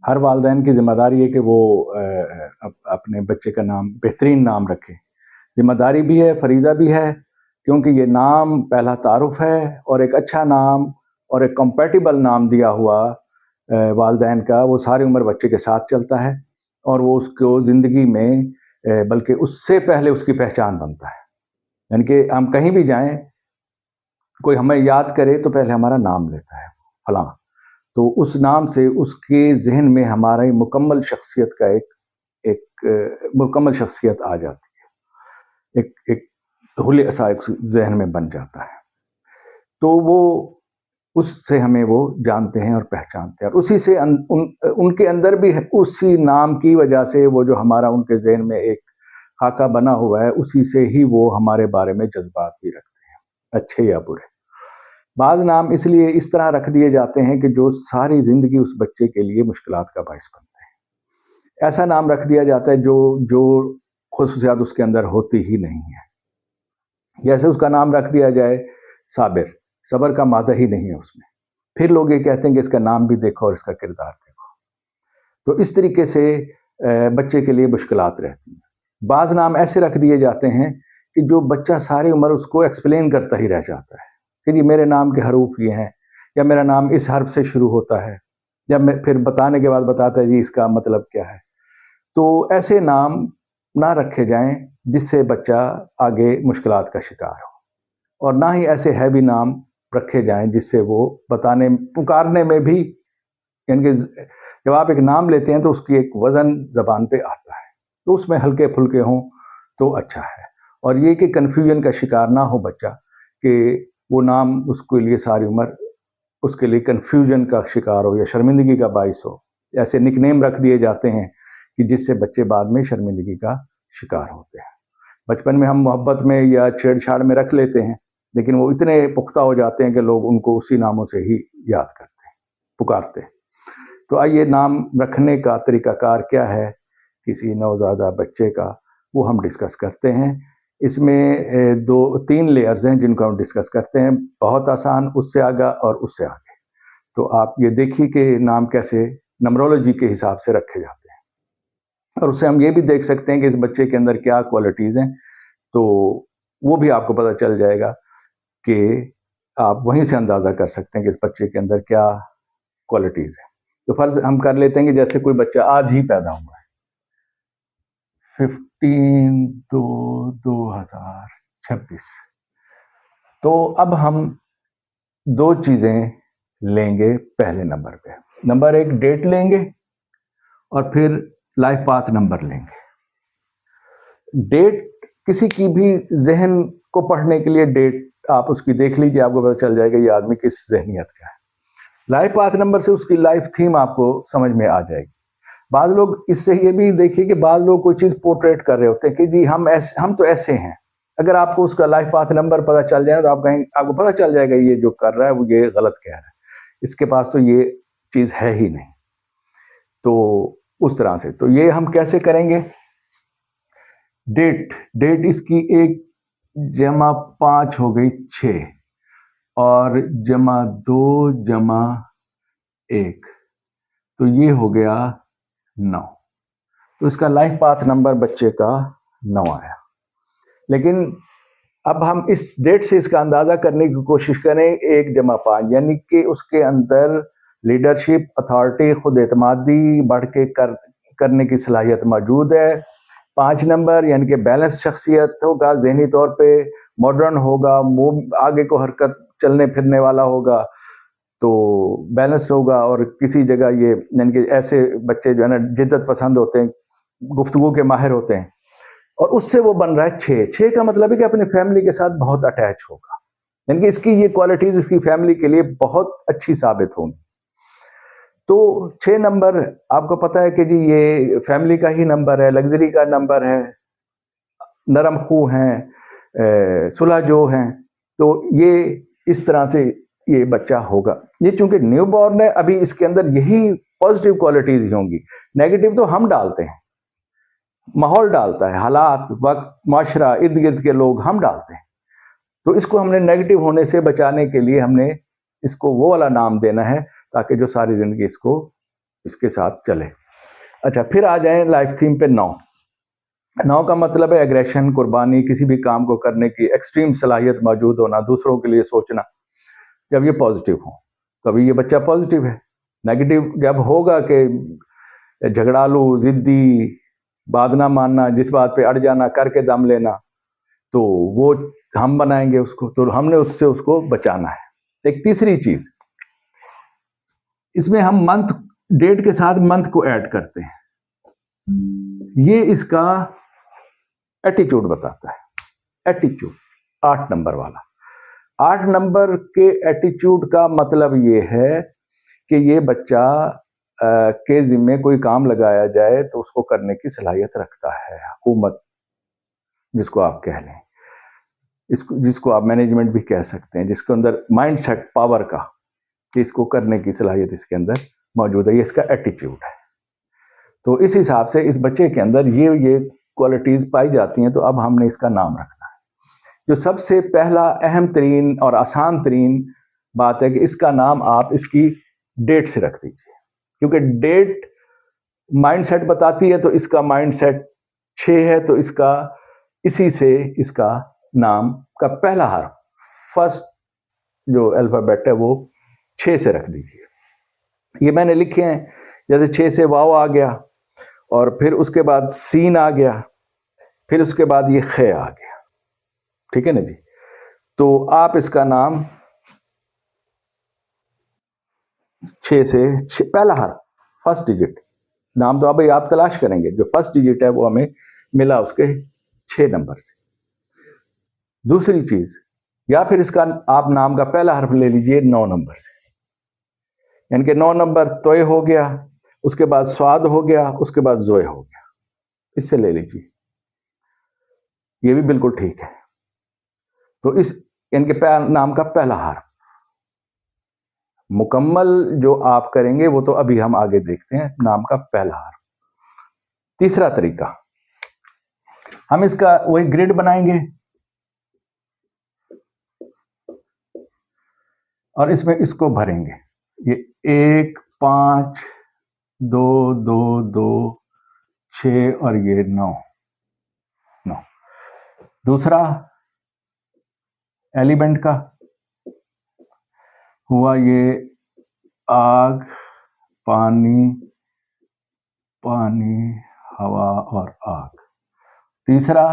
ہر والدین کی ذمہ داری ہے کہ وہ اپنے بچے کا نام بہترین نام رکھے. ذمہ داری بھی ہے، فریضہ بھی ہے، کیونکہ یہ نام پہلا تعارف ہے، اور ایک اچھا نام اور ایک کمپیٹیبل نام دیا ہوا والدین کا وہ ساری عمر بچے کے ساتھ چلتا ہے، اور وہ اس کو زندگی میں بلکہ اس سے پہلے اس کی پہچان بنتا ہے. یعنی کہ ہم کہیں بھی جائیں، کوئی ہمیں یاد کرے تو پہلے ہمارا نام لیتا ہے فلاں، تو اس نام سے اس کے ذہن میں ہماری مکمل شخصیت کا ایک مکمل شخصیت آ جاتی ہے، ایک حلیہ سا ذہن میں بن جاتا ہے. تو وہ اس سے ہمیں وہ جانتے ہیں اور پہچانتے ہیں، اور اسی سے ان کے اندر بھی اسی نام کی وجہ سے وہ جو ہمارا ان کے ذہن میں ایک خاکہ بنا ہوا ہے، اسی سے ہی وہ ہمارے بارے میں جذبات بھی رکھتے ہیں، اچھے یا برے. بعض نام اس لیے اس طرح رکھ دیے جاتے ہیں کہ جو ساری زندگی اس بچے کے لیے مشکلات کا باعث بنتے ہیں. ایسا نام رکھ دیا جاتا ہے جو خصوصیات اس کے اندر ہوتی ہی نہیں ہے. جیسے اس کا نام رکھ دیا جائے صابر، صبر کا مادہ ہی نہیں ہے اس میں، پھر لوگ یہ کہتے ہیں کہ اس کا نام بھی دیکھو اور اس کا کردار دیکھو. تو اس طریقے سے بچے کے لیے مشکلات رہتی ہیں. بعض نام ایسے رکھ دیے جاتے ہیں کہ جو بچہ ساری عمر اس کو ایکسپلین کرتا ہی رہ جاتا ہے کہ جی میرے نام کے حروف یہ ہیں، یا میرا نام اس حرف سے شروع ہوتا ہے، یا میں پھر بتانے کے بعد بتاتا ہے جی اس کا مطلب کیا ہے. تو ایسے نام نہ رکھے جائیں جس سے بچہ آگے مشکلات کا شکار ہو، اور نہ ہی ایسے ہیوی نام رکھے جائیں جس سے وہ پکارنے میں بھی، یعنی کہ جب آپ ایک نام لیتے ہیں تو اس کی ایک وزن زبان پہ آتا ہے، تو اس میں ہلکے پھلکے ہوں تو اچھا ہے. اور یہ کہ کنفیوژن کا شکار نہ ہو بچہ، کہ وہ نام اس کے لیے ساری عمر اس کے لیے کنفیوژن کا شکار ہو یا شرمندگی کا باعث ہو. ایسے نک نیم رکھ دیے جاتے ہیں کہ جس سے بچے بعد میں شرمندگی کا شکار ہوتے ہیں. بچپن میں ہم محبت میں یا چھیڑ چھاڑ میں رکھ لیتے ہیں، لیکن وہ اتنے پختہ ہو جاتے ہیں کہ لوگ ان کو اسی ناموں سے ہی یاد کرتے ہیں، پکارتے ہیں. تو آئیے نام رکھنے کا طریقہ کار کیا ہے کسی نوزائیدہ بچے کا، وہ ہم ڈسکس کرتے ہیں. اس میں 2-3 لیئرز ہیں جن کو ہم ڈسکس کرتے ہیں، بہت آسان، اس سے آگا اور اس سے آگے. تو آپ یہ دیکھیے کہ نام کیسے نمرولوجی کے حساب سے رکھے جاتے ہیں، اور اس سے ہم یہ بھی دیکھ سکتے ہیں کہ اس بچے کے اندر کیا کوالٹیز ہیں. تو وہ بھی آپ کو پتہ چل جائے گا کہ آپ وہیں سے اندازہ کر سکتے ہیں کہ اس بچے کے اندر کیا کوالٹیز ہیں. تو فرض ہم کر لیتے ہیں کہ جیسے کوئی بچہ آج ہی پیدا ہوا ہے، 15/2/2026. تو اب ہم 2 چیزیں لیں گے پہلے نمبر پہ. نمبر 1 ڈیٹ لیں گے، اور پھر لائف پاتھ نمبر لیں گے. ڈیٹ کسی کی بھی ذہن کو پڑھنے کے لیے ڈیٹ آپ اس کی دیکھ لیجیے، آپ کو پتہ چل جائے گا یہ آدمی کس ذہنیت کا ہے. لائف پاتھ نمبر سے اس کی لائف تھیم آپ کو سمجھ میں آ جائے گی. بعض لوگ اس سے یہ بھی دیکھیے کہ بعض لوگ کوئی چیز پورٹریٹ کر رہے ہوتے ہیں کہ جی ہم تو ایسے ہیں. اگر آپ کو اس کا لائف پاتھ نمبر پتہ چل جائے تو آپ کو پتہ چل جائے گا یہ جو کر رہا ہے وہ یہ غلط کہہ رہا ہے، اس کے پاس تو یہ چیز ہے ہی نہیں. تو اس طرح سے تو یہ ہم کیسے کریں گے؟ ڈیٹ اس کی 1 جمع 5 ہو گئی 6، اور جمع 2 جمع 1، تو یہ ہو گیا 9. تو اس کا لائف پاتھ نمبر بچے کا 9 آیا. لیکن اب ہم اس ڈیٹ سے اس کا اندازہ کرنے کی کوشش کریں 1 جمع 5، یعنی کہ اس کے اندر لیڈرشپ، اتھارٹی، خود اعتمادی بڑھ کے کرنے کی صلاحیت موجود ہے. 5 نمبر یعنی کہ بیلنس شخصیت ہوگا، ذہنی طور پہ ماڈرن ہوگا، آگے کو حرکت چلنے پھرنے والا ہوگا، تو بیلنس ہوگا. اور کسی جگہ یہ یعنی کہ ایسے بچے جو ہے نا جدت پسند ہوتے ہیں، گفتگو کے ماہر ہوتے ہیں، اور اس سے وہ بن رہا ہے 6 کا مطلب ہے کہ اپنی فیملی کے ساتھ بہت اٹیچ ہوگا، یعنی کہ اس کی یہ کوالٹیز اس کی فیملی کے لیے بہت اچھی ثابت ہوں گی. تو 6 نمبر آپ کو پتہ ہے کہ جی یہ فیملی کا ہی نمبر ہے، لگژری کا نمبر ہے، نرم خو ہیں، صلح جو ہیں. تو یہ اس طرح سے یہ بچہ ہوگا. یہ چونکہ نیو بورن ہے، ابھی اس کے اندر یہی پازیٹیو کوالٹیز ہی ہوں گی. نیگیٹو تو ہم ڈالتے ہیں، ماحول ڈالتا ہے، حالات، وقت، معاشرہ، ارد گرد کے لوگ ہم ڈالتے ہیں. تو اس کو ہم نے نیگیٹو ہونے سے بچانے کے لیے ہم نے اس کو وہ والا نام دینا ہے تاکہ جو ساری زندگی اس کو اس کے ساتھ چلے. اچھا پھر آ جائیں لائف تھیم پہ. 9. 9 کا مطلب ہے ایگریشن، قربانی، کسی بھی کام کو کرنے کی ایکسٹریم صلاحیت موجود ہونا، دوسروں کے لیے سوچنا. جب یہ پازیٹیو ہو تو ابھی یہ بچہ پازیٹیو ہے. نیگیٹو جب ہوگا کہ جھگڑالو، ضدی، بات نہ ماننا، جس بات پہ اڑ جانا، کر کے دم لینا، تو وہ ہم بنائیں گے اس کو، تو ہم نے اس سے اس کو بچانا ہے. ایک تیسری چیز اس میں ہم منتھ ڈیٹ کے ساتھ منتھ کو ایڈ کرتے ہیں. یہ اس کا ایٹیچیوڈ بتاتا ہے. ایٹیچیوڈ 8 نمبر والا. 8 نمبر کے ایٹیچیوڈ کا مطلب یہ ہے کہ یہ بچہ کے ذمے کوئی کام لگایا جائے تو اس کو کرنے کی صلاحیت رکھتا ہے. حکومت جس کو آپ کہہ لیں، جس کو آپ مینجمنٹ بھی کہہ سکتے ہیں، جس کے اندر مائنڈ سیٹ پاور کا، کہ اس کو کرنے کی صلاحیت اس کے اندر موجود ہے. یہ اس کا ایٹیچیوڈ ہے. تو اس حساب سے اس بچے کے اندر یہ کوالٹیز پائی جاتی ہیں. تو اب ہم نے اس کا نام رکھنا ہے. جو سب سے پہلا اہم ترین اور آسان ترین بات ہے کہ اس کا نام آپ اس کی ڈیٹ سے رکھ دیجیے، کیونکہ ڈیٹ مائنڈ سیٹ بتاتی ہے. تو اس کا مائنڈ سیٹ 6 ہے، تو اسی سے اس کا نام کا پہلا حرف، فرسٹ جو الفابیٹ ہے وہ 6 سے رکھ دیجیے. یہ میں نے لکھے ہیں، جیسے 6 سے واو آ گیا، اور پھر اس کے بعد سین آ گیا، پھر اس کے بعد یہ خ آ گیا. ٹھیک ہے نا جی؟ تو آپ اس کا نام 6 سے پہلا حرف، فرسٹ ڈیجٹ نام تو اب آپ تلاش کریں گے. جو فرسٹ ڈیجٹ ہے وہ ہمیں ملا اس کے 6 نمبر سے. دوسری چیز، یا پھر اس کا آپ نام کا پہلا حرف لے لیجئے 9 نمبر سے، یعنی کہ 9 نمبر توئے ہو گیا، اس کے بعد سواد ہو گیا، اس کے بعد زوئے ہو گیا. اس سے لے لیجیے، یہ بھی بالکل ٹھیک ہے. تو اس ان کے نام کا پہلا حرف مکمل جو آپ کریں گے وہ تو ابھی ہم آگے دیکھتے ہیں. نام کا پہلا حرف. تیسرا طریقہ، ہم اس کا وہی گریڈ بنائیں گے، اور اس میں اس کو بھریں گے. یہ 1 5 2 2 2 6 اور یہ 9. دوسرا ایلیمنٹ کا ہوا یہ آگ، پانی، ہوا اور آگ. تیسرا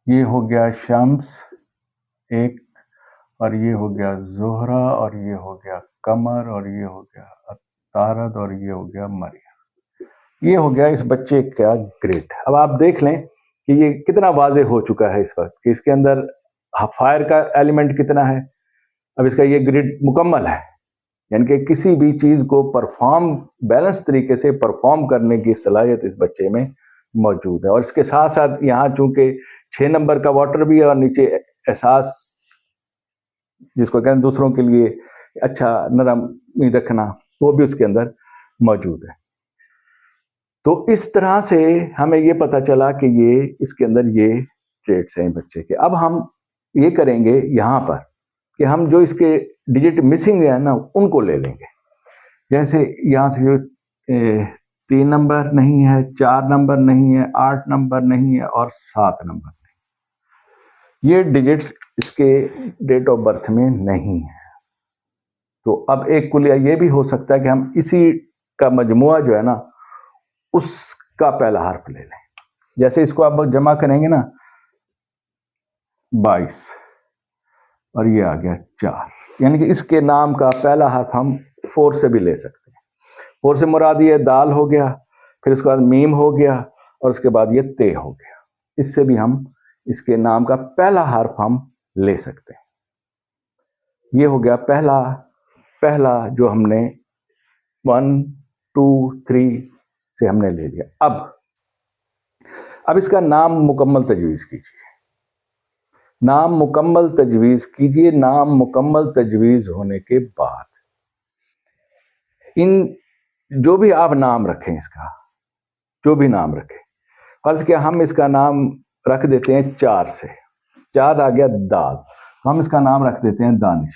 یہ ہو گیا شمس 1، اور یہ ہو گیا زہرہ، اور یہ ہو گیا قمر، اور یہ ہو گیا عطارد، اور یہ ہو گیا مریم. یہ ہو گیا اس بچے کا گریڈ. اب آپ دیکھ لیں کہ یہ کتنا واضح ہو چکا ہے اس وقت کہ اس کے اندر فائر کا ایلیمنٹ کتنا ہے. اب اس کا یہ گریڈ مکمل ہے، یعنی کہ کسی بھی چیز کو بیلنس طریقے سے پرفارم کرنے کی صلاحیت اس بچے میں موجود ہے. اور اس کے ساتھ ساتھ یہاں چونکہ 6 نمبر کا واٹر بھی ہے، اور نیچے احساس جس کو کہتے ہیں دوسروں کے لیے اچھا نرم رکھنا، وہ بھی اس کے اندر موجود ہے. تو اس طرح سے ہمیں یہ پتا چلا کہ یہ اس کے اندر یہ ٹریٹس ہیں بچے کے. اب ہم یہ کریں گے یہاں پر کہ ہم جو اس کے ڈیجٹ مسنگ ہیں نا ان کو لے لیں گے. جیسے یہاں سے جو 3 نمبر نہیں ہے، 4 نمبر نہیں ہے، 8 نمبر نہیں ہے، اور 7 نمبر نہیں. یہ ڈیجٹس اس کے ڈیٹ آف برتھ میں نہیں ہے. تو اب ایک کلیہ یہ بھی ہو سکتا ہے کہ ہم اسی کا مجموعہ جو ہے نا اس کا پہلا حرف لے لیں. جیسے اس کو آپ جمع کریں گے نا 22، اور یہ آ گیا 4، یعنی کہ اس کے نام کا پہلا حرف ہم 4 سے بھی لے سکتے ہیں. 4 سے مراد یہ دال ہو گیا، پھر اس کے بعد میم ہو گیا، اور اس کے بعد یہ تے ہو گیا. اس سے بھی ہم اس کے نام کا پہلا حرف ہم لے سکتے ہیں. یہ ہو گیا پہلا جو ہم نے 1 2 3 سے ہم نے لے لیا. اب اس کا نام مکمل تجویز کیجیے. نام مکمل تجویز کیجیے. نام مکمل تجویز ہونے کے بعد جو بھی آپ نام رکھیں، اس کا جو بھی نام رکھیں، فرض کیا ہم اس کا نام رکھ دیتے ہیں 4 سے. 4 آ گیا دال، ہم اس کا نام رکھ دیتے ہیں دانش.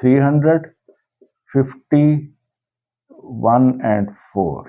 300, 50, 1 and 4,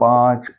5,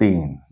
3,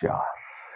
4।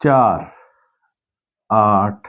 4, 8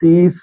30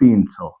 300,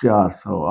400,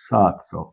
700।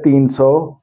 300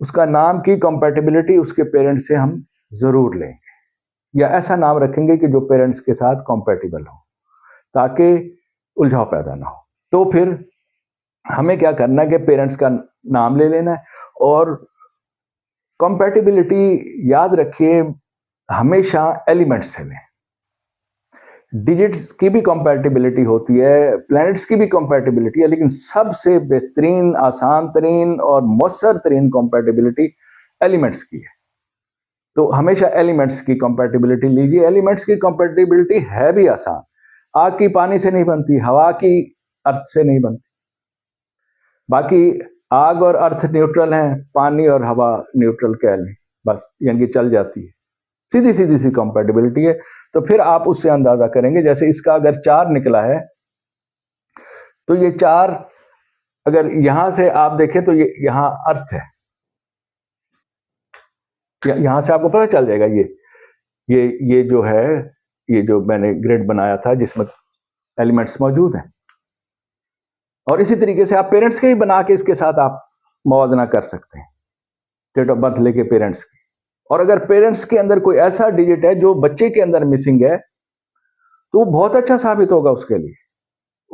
اس کا نام کی کمپیٹیبلٹی اس کے پیرنٹ سے ہم ضرور لیں گے، یا ایسا نام رکھیں گے کہ جو پیرنٹس کے ساتھ کمپیٹیبل ہو، تاکہ الجھاؤ پیدا نہ ہو۔ تو پھر ہمیں کیا کرنا ہے کہ پیرنٹس کا نام لے لینا ہے، اور کمپیٹیبلٹی یاد رکھیے ہمیشہ ایلیمنٹس سے لیں۔ ڈیجٹس کی بھی کمپیٹیبلٹی ہوتی ہے، پلانٹس کی بھی کمپیٹیبلٹی ہے، لیکن سب سے بہترین، آسان ترین اور مؤثر ترین کمپیٹیبلٹی ایلیمنٹس کی ہے۔ تو ہمیشہ ایلیمنٹس کی کمپیٹیبلٹی لیجیے۔ ایلیمنٹس کی کمپیٹیبلٹی ہے بھی آسان، آگ کی پانی سے نہیں بنتی، ہوا کی ارتھ سے نہیں بنتی، باقی آگ اور ارتھ نیوٹرل ہیں، پانی اور ہوا نیوٹرل کہہ لیں، بس یعنی کہ چل جاتی ہے، سیدھی سیدھی سی کمپیٹیبلٹی ہے۔ تو پھر آپ اس سے اندازہ کریں گے، جیسے اس کا اگر 4 نکلا ہے تو یہ 4 اگر یہاں سے آپ دیکھیں تو یہ یہاں ارتھ ہے، یہاں سے آپ کو پتہ چل جائے گا یہ جو ہے، یہ جو میں نے گریڈ بنایا تھا جس میں ایلیمنٹس موجود ہیں، اور اسی طریقے سے آپ پیرنٹس کے ہی بنا کے اس کے ساتھ آپ موازنہ کر سکتے ہیں، ڈیٹ آف برتھ لے کے پیرنٹس کی۔ اور اگر پیرنٹس کے اندر کوئی ایسا ڈیجٹ ہے جو بچے کے اندر مسنگ ہے تو وہ بہت اچھا ثابت ہوگا اس کے لیے،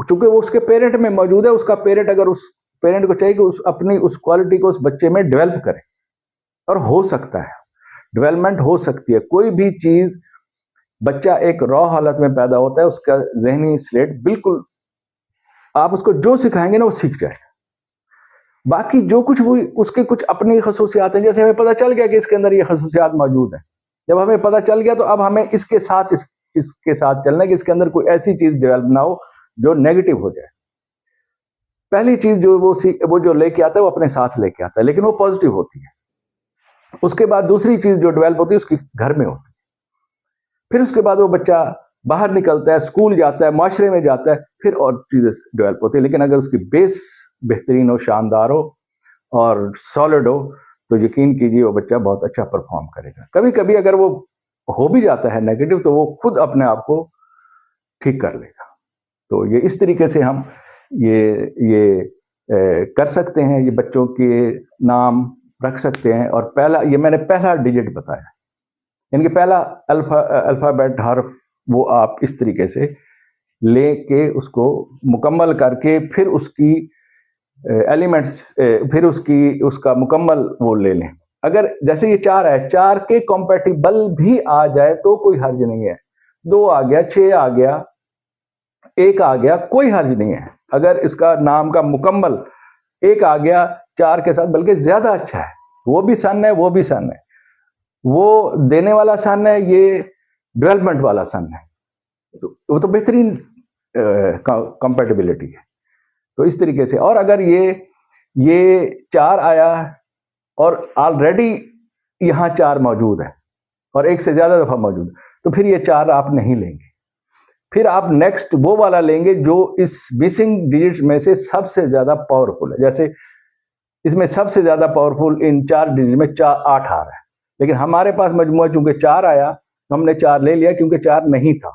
چونکہ وہ اس کے پیرنٹ میں موجود ہے۔ اس کا پیرنٹ اگر اس پیرنٹ کو چاہیے کہ اپنی اس کوالٹی کو اس بچے میں ڈیولپ کرے، اور ہو سکتا ہے، ڈیولپمنٹ ہو سکتی ہے۔ کوئی بھی چیز بچہ ایک را حالت میں پیدا ہوتا ہے، اس کا ذہنی سلیٹ بالکل، آپ اس کو جو سکھائیں گے نا وہ سیکھ جائے گا۔ باقی جو کچھ وہ اس کے کچھ اپنی خصوصیات ہیں، جیسے ہمیں پتہ چل گیا کہ اس کے اندر یہ خصوصیات موجود ہیں، جب ہمیں پتہ چل گیا تو اب ہمیں اس کے ساتھ چلنا ہے کہ اس کے اندر کوئی ایسی چیز ڈیولپ نہ ہو جو نیگیٹو ہو جائے۔ پہلی چیز جو وہ جو لے کے آتا ہے وہ اپنے ساتھ لے کے آتا ہے، لیکن وہ پازیٹیو ہوتی ہے۔ اس کے بعد دوسری چیز جو ڈیولپ ہوتی ہے اس کی گھر میں ہوتی ہے، پھر اس کے بعد وہ بچہ باہر نکلتا ہے، اسکول جاتا ہے، معاشرے میں جاتا ہے، پھر اور چیزیں ڈیولپ ہوتی ہے۔ لیکن اگر اس کی بیس بہترین ہو، شاندار ہو اور سالڈ ہو تو یقین کیجیے وہ بچہ بہت اچھا پرفارم کرے گا۔ کبھی کبھی اگر وہ ہو بھی جاتا ہے نیگیٹو تو وہ خود اپنے آپ کو ٹھیک کر لے گا۔ تو یہ اس طریقے سے ہم یہ کر سکتے ہیں، یہ بچوں کے نام رکھ سکتے ہیں۔ اور یہ میں نے پہلا ڈیجٹ بتایا، یعنی کہ پہلا الفابیٹ حرف وہ آپ اس طریقے سے لے کے اس کو مکمل کر کے پھر اس کی ایلیمنٹس، پھر اس کا مکمل وہ لے لیں۔ اگر جیسے یہ 4 ہے، 4 کے کمپیٹیبل بھی آ جائے تو کوئی حرج نہیں ہے، 2 آ گیا، 6 آ گیا، 1 آ گیا، کوئی حرج نہیں ہے۔ اگر اس کا نام کا مکمل 1 آ گیا 4 کے ساتھ، بلکہ زیادہ اچھا ہے، وہ بھی سن ہے، وہ بھی سن ہے، وہ دینے والا سن ہے، یہ ڈیولپمنٹ والا سن ہے، تو وہ تو بہترین کمپیٹیبلٹی ہے۔ تو اس طریقے سے، اور اگر یہ 4 آیا اور آلریڈی یہاں 4 موجود ہے اور 1 سے زیادہ دفعہ موجود ہے تو پھر یہ 4 آپ نہیں لیں گے، پھر آپ نیکسٹ وہ والا لیں گے جو اس مسنگ ڈیجٹس میں سے سب سے زیادہ پاورفل ہے۔ جیسے اس میں سب سے زیادہ پاورفل ان 4 ڈیجٹ میں 8 آ رہا ہے، لیکن ہمارے پاس مجموعہ چونکہ 4 آیا تو ہم نے 4 لے لیا کیونکہ 4 نہیں تھا۔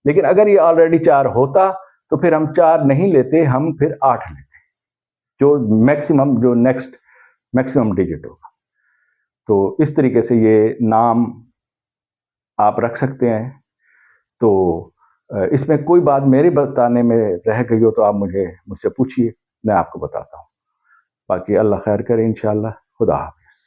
لیکن اگر یہ آلریڈی 4 ہوتا تو پھر ہم 4 نہیں لیتے، ہم پھر 8 لیتے، جو میکسیمم، جو نیکسٹ میکسیمم ڈیجٹ ہوگا۔ تو اس طریقے سے یہ نام آپ رکھ سکتے ہیں۔ تو اس میں کوئی بات میرے بتانے میں رہ گئی ہو تو آپ مجھ سے پوچھیے، میں آپ کو بتاتا ہوں۔ باقی اللہ خیر کرے انشاءاللہ۔ خدا حافظ۔